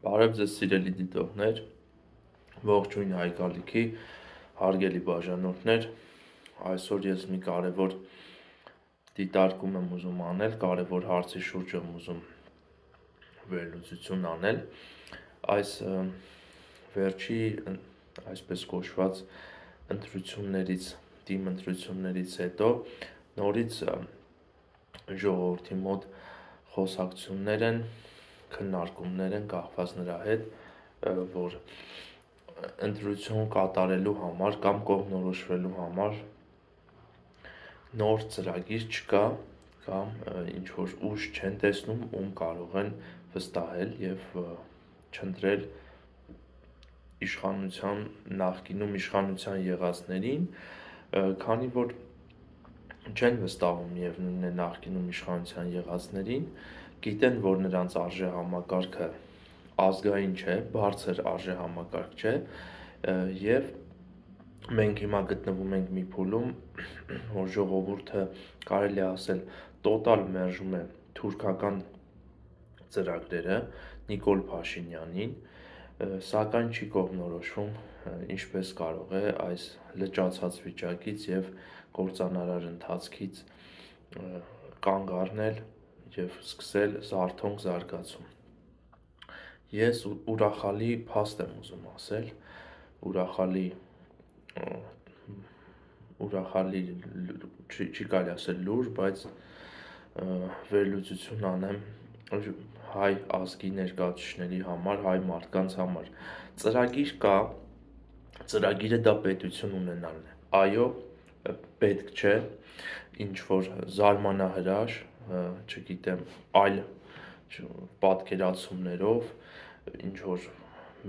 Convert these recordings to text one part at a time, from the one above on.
Բարև ձեզ սիրելի դիտողներ, ողջույն հայկալիքի, հարգելի բաժանորդներ, այսօր ես մի կարևոր դիտարկում եմ ուզում անել, կարևոր հարցի շուրջ եմ ուզում վերլուծություն անել, այս վերջի, այսպես կոչված թիմ ընտրություններից հետո նորից ժողովրդի մոտ խոսակցություններ են, քննարկումներ են կախված նրա հետ, որ ընտրություն կատարելու համար կամ կողմնորոշվելու համար նոր ծրագիր չկա կամ ինչ-որ ուժ չեն տեսնում, ում կարող են վստահել և չընտրել նախկինում իշխանության եղածներին, քանի որ չեն վստահում միևնույնն է նախկինում իշխանության եղածներին, գիտեն, որ նրանց արժեհամակարգը ազգային չէ, բարձր արժեհամակարգ չէ և մենք հիմա գտնվում ենք մի փուլում, որ ժողովուրդը կարելի է ասել տոտալ մերժում է թուրքական ծրագրերը Նիկոլ Փաշինյանին, սակայն չի կողմնորոշվում ինչպես կարող է այս լճացած վիճակից և կործանարար ընթացքից կանգ առնել և սկսել զարթոնք զարգացում։ Ես ուրախալի փաստ եմ ուզում ասել, ուրախալի չի կարելի ասել լուր, բայց վերլուծություն անեմ հայ ազգի ներկայացուցիչների համար, հայ մարդկանց համար։ Ծրագիր կա, ծրագիրը դա պետություն ունենալն է։ Այո, պետք չէ ինչ-որ զարմանահրաշ, չգիտեմ, այլ պատկերացումներով, ինչ-որ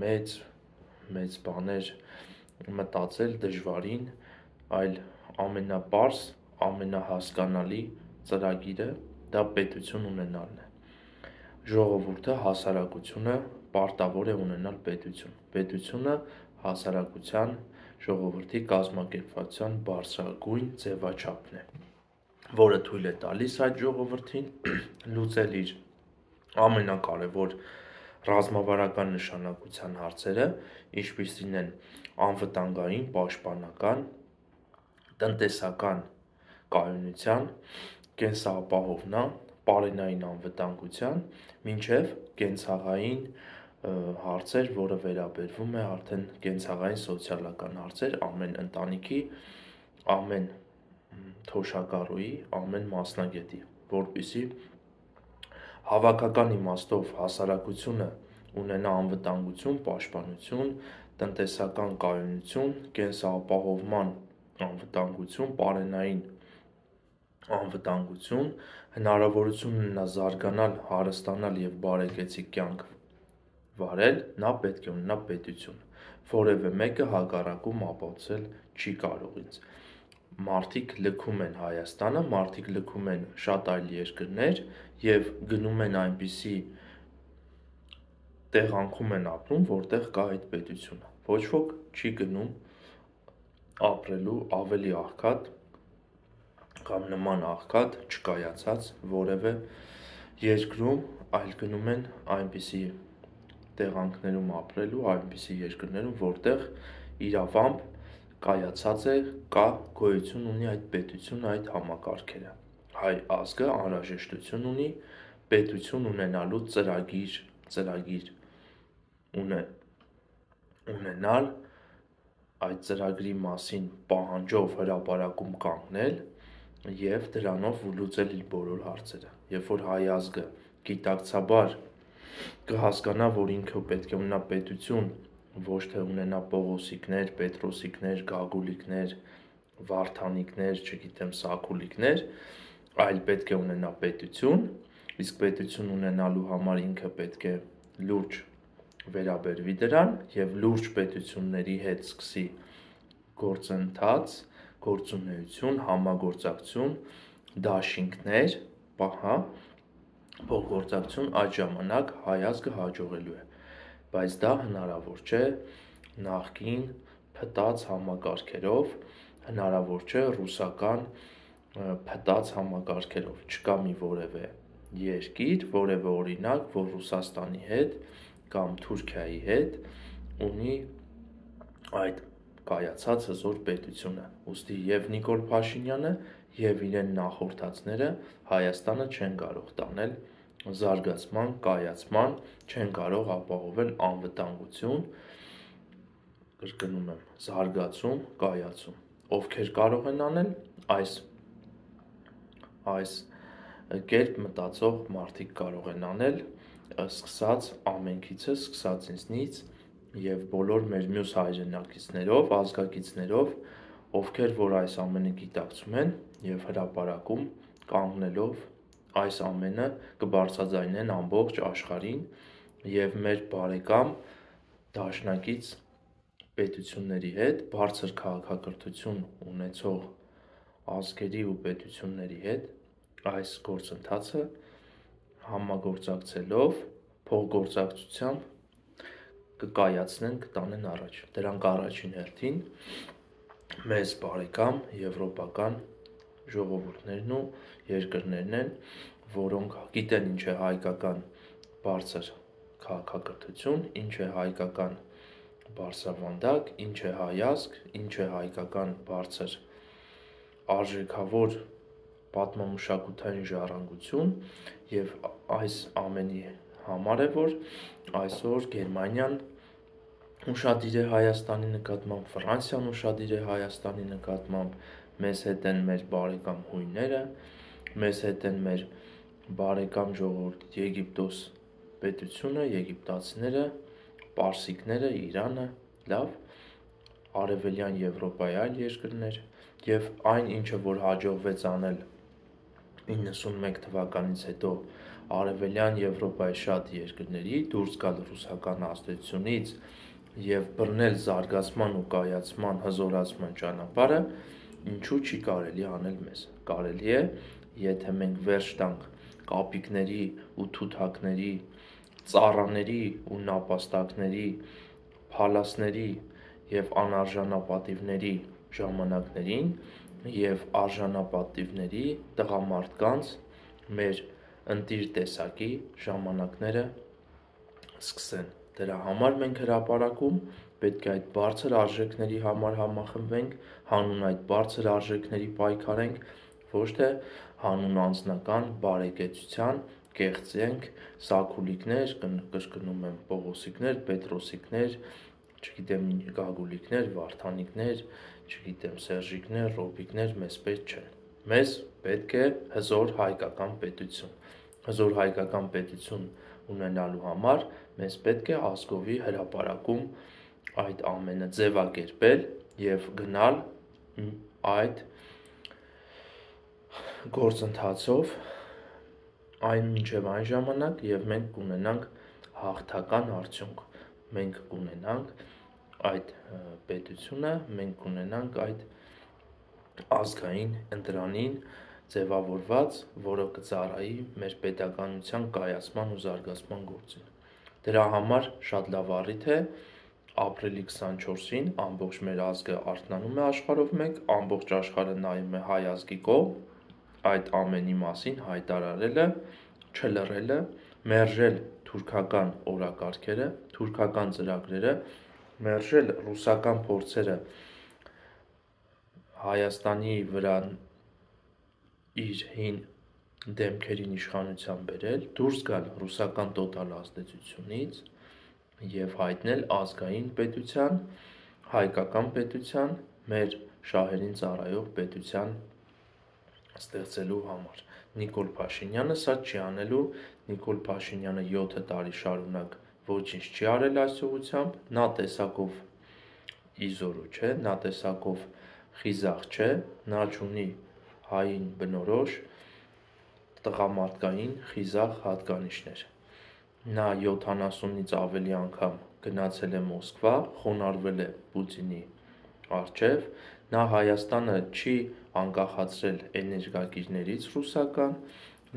մեծ բաներ մտածել դժվարին, այլ ամենապարզ, ամենահասկանալի ծրագիրը դա պետություն ունենալն է։ Ժողովուրդը, հասարակությունը պարտավոր է ունենալ պետություն։ Պետությունը հասարակության, ժողովրդի կազմակերպվածության բարձրագույն ձևաչափն է, որը թույլ է տալիս այդ ժողովրդին լուծել իր ամենակարևոր ռազմավարական նշանակության հարցերը, ինչպիսին են անվտանգային, պաշտպանական, տնտեսական կայունության, կենսապահովման, պարենային անվտանգության, մինչև կենցաղային հարցեր, որը վերաբերվում է արդեն կենցաղային սոցիալական հարցեր ամեն ընտանիքի, ամեն թոշակառուի, ամեն մասնագետի, որպեսզի հավաքական իմաստով հասարակությունը ունենա անվտանգություն, պաշտպանություն, տնտեսական կայունություն, կենսապահովման անվտանգություն, պարենային անվտանգություն, հնարավորություն ունենա զարգանալ, հարստանալ և բարեկեցիկ կյանք վարել, նա պետք է ունենա պետություն, որևէ մեկը հակառակում ապացուցել չի կարող ինձ։ Մարդիկ լքում են Հայաստանը, մարդիկ լքում են շատ այլ երկրներ և գնում են այնպիսի տեղանքում են ապրում, որտեղ կա այդ պետությունը, ոչ ոք չի գնում ապրելու ավելի աղքատ կամ նման աղքատ չկայացած որևէ երկրում, այլ գնում են այնպիսի տեղանքներում ապրելու, այնպիսի երկրներում, որտեղ իրավամբ կայացած է, կա, գոյություն ունի այդ պետությունը, այդ համակարգերը։ Հայ ազգը անհրաժեշտություն ունի պետություն ունենալու ծրագիր ունենալ, այդ ծրագրի մասին պահանջով հրապարակում կանգնել և դրանով լուծել իր բոլոր հարցերը։ Երբ որ հայ ազգը գիտակցաբար կհասկանա, որ ինքը պետք է ունենա պետություն, ոչ թե ունենա Պողոսիկներ, Պետրոսիկներ, Գագուլիկներ, Վարդանիկներ, չգիտեմ, Սաքուլիկներ, այլ պետք է ունենա պետություն, իսկ պետություն ունենալու համար ինքը պետք է լուրջ վերաբերվի դրան և լուրջ պետությունների հետ սկսի գործընթաց, գործունեություն, համագործակցություն, դաշինքներ, փոխգործակցություն, այդ ժամանակ հայ ազգը հաջողելու է, բայց դա հնարավոր չէ նախկին փտած համակարգերով, հնարավոր չէ ռուսական փտած համակարգերով, չկա մի որևէ երկիր, որևէ օրինակ, որ Ռուսաստանի հետ կամ Թուրքիայի հետ ունի այդ կայացած հզոր պետությունը, ուստի և Նիկոլ Փաշինյանը և իրեն նախորդածները Հայաստանը չեն կարող տանել զարգացման, կայացման, չեն կարող ապահովել անվտանգություն, կրկնում եմ, զարգացում, կայացում, ովքեր կարող են անել այս կերպ մտածող մարդիկ կարող են անել, սկսած ամենքիցս, սկսած ինձնից և բոլոր մեր մյուս հայրենակիցներով, ազգակիցներով, ովքեր որ այս ամենը գիտակցում են և հրապարակում կանգնելով այս ամենը կբարձրաձայնեն ամբողջ աշխարհին և մեր բարեկամ դաշնակից պետությունների հետ, բարձր քաղաքակրթություն ունեցող ազգերի ու պետությունների հետ այս գործընթացը համագործակցելով, փոխգործակցությամբ կկայացնեն, կտանեն առաջ։ Դրանք առաջին հերթին մեզ բարեկամ եվրոպական ժողովուրդներն ու երկրներն են, որոնք գիտեն ինչ է հայկական բարձր քաղաքակրթություն, ինչ է հայկական բարձրավանդակ, ինչ է հայազգ, ինչ է հայկական բարձր արժեքավոր պատմամշակութային ժառանգություն և այս ամենի համար է, որ այսօր Գերմանիան ուշադիր է Հայաստանի նկատմամբ, Ֆրանսիան ուշադիր է Հայաստանի նկատմամբ, մեզ հետ են մեր բարեկամ հույները, մեզ հետ են մեր բարեկամ ժողովուրդ Եգիպտոս պետությունը, եգիպտացիները, պարսիկները, Իրանը, լավ, Արևելյան Եվրոպայի այլ երկրներ և այն ինչը որ հաջողվեց անել 91 թվականից հետո Արևելյան Եվրոպայի շատ երկրների դուրս գալ ռուսական ազդեցությունից և բռնել զարգացման ու կայացման հզորացման ճանապարհը, ինչու չի կարելի անել մեզ։ Կարելի է, եթե մենք վերջ տանք կապիկների ու թութակների, ծառաների ու նապաստակների, փալասների և անարժանապատիվների ժամանակներին և արժանապատիվների տղամարդկանց մեր ընտիր տեսակի ժամանակները սկսեն։ Դրա համար մենք հրապարակում պետք է այդ բարձր արժեքների համար համախմբենք, հանուն այդ բարձր արժեքների պայքարենք, ոչ թե հանուն անձնական բարեկեցության կեղծենք սաքուլիկներ, կրկնում եմ, Պողոսիկներ, Պետրոսիկներ, չգիտեմ Գագուլիկներ, Վարդանիկներ, չգիտեմ Սերժիկներ, Ռոբիկներ մեզ պետք չեն։ Մեզ պետք է հզոր հայկական պետություն։ Հզոր հայկական պետություն ունենալու համար մեզ պետք է ազգովի հրապարակում այդ ամենը ձևակերպել և գնալ այդ գործընթացով մինչև այն ժամանակ և մենք կունենանք հաղթական արդյունք, մենք կունենանք այդ պետությունը, մենք կունենանք այդ ազգային ընտրանին ձևավորված, որը կծառայի մեր պետականության կայացման ու զարգացման գործին։ Դրա համար շատ լավ առիթ է ապրիլի 24-ին ամբողջ մեր ազգը արթնանում է աշխարհով մեկ, ամբողջ աշխարհը նայում է հայ ազգի կողմ, այդ ամենի մասին հայտարարելը, չլռելը, մերժել թուրքական օրակարգերը, թուրքական ծրագրերը, մերժել ռուսական փորձերը Հայաստանի վրա իր հին դեմքերին իշխանության բերել, դուրս գալ ռուսական տոտալ ազդեցությունից և հայտնել ազգային պետության, հայկական պետության, մեր շահերին ծառայող պետության ստեղծելու համար։ Նիկոլ Փաշինյանը սա չի անելու, Նիկոլ Փաշինյանը 7 տարի շարունակ ոչինչ չի արել այս ուղղությամբ, նա տեսակով իզորու չէ, նա տեսակով խիզախ չէ, նա չունի հային բնորոշ տղամարդկային խիզախ հատկանիշներ։ Նա 70-ից ավելի անգամ գնացել է Մոսկվա, խոնարհվել է Պուտինի առջև, նա Հայաստանը չի անկախացրել էներգակիրներից ռուսական,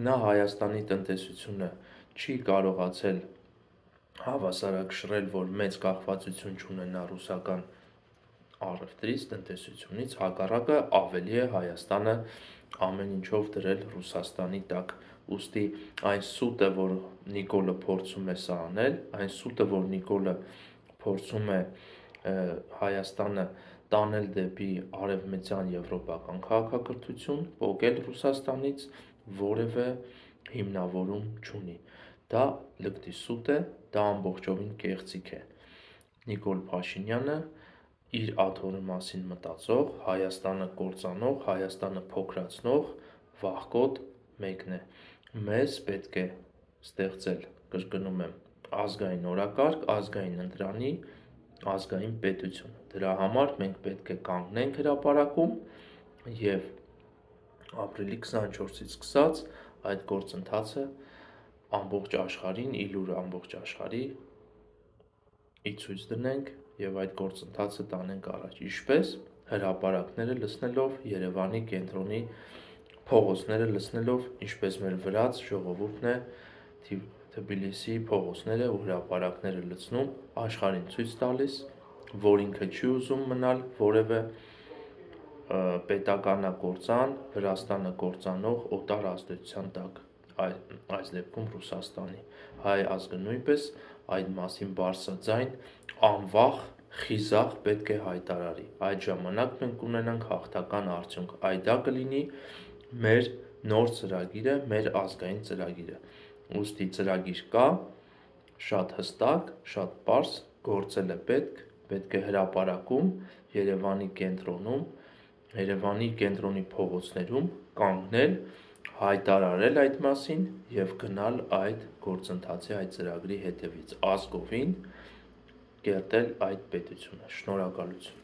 նա Հայաստանի տնտեսությունը չի կարողացել հավասարակշռել, որ մեծ կախվածություն չունենա ռուսական առևտրից, տնտեսությունից, հակառակը ավելի է Հայաստանը ամեն ինչով դրել Ռուսաստանի տակ ուստի այն սուտը, որ Նիկոլը փորձում է սա անել, այն սուտը, որ Նիկոլը փորձում է Հայաստանը տանել դեպի արևմտյան եվրոպական քաղաքակրթություն, պոկել Ռուսաստանից, որևէ հիմնավորում չունի։ Դա լկտի սուտ է, դա ամբողջովին կեղծիք է։ Նիկոլ Փաշինյանը իր աթոռի մասին մտածող, Հայաստանը կործանող, Հայաստանը փոքրացնող վախկոտ մեկն է։ Մեզ պետք է ստեղծել, կրկնում եմ, ազգային օրակարգ, ազգային ընտրանի, ազգային պետություն։ Դրա համար մենք պետք է կանգնենք հրապարակում եւ ապրիլի 24-ից սկսած այդ գործընթացը ամբողջ աշխարհին, իլուր ամբողջ աշխարհի ցույց դնենք եւ այդ գործընթացը տանենք առաջ։ Ինչպես հրապարակները լցնելով, Երևանի կենտրոնի փողոցները լցնելով, ինչպես մեր վրաց ժողովուրդն է Թբիլիսիի փողոցները ու հրապարակները լցնում, աշխարհին ցույց տալիս, որ ինքը չի ուզում մնալ որևէ պետականակործան, Վրաստանը կործանող օտար ազդեցության տակ, այս դեպքում Ռուսաստանի։ Հայ ազգը նույնպես այդ մասին բարձրաձայն, անվախ, խիզախ պետք է հայտարարի։ Այդ ժամանակ մենք կունենանք հաղթական արդյունք։ Այդ դա կլինի մեր նոր ծրագիրը, մեր ազգային ծրագիրը։ Ուստի ծրագիր կա, շատ հստակ, շատ պարզ, գործել է պետք է հրապարակում, Երևանի կենտրոնում, Երևանի կենտրոնի փողոցներում կանգնել, հայտարարել այդ մասին եւ գնալ այդ գործընթացի, այդ ծրագրի հետևից ազգովին կերտել այդ պետությունը։ Շնորհակալություն։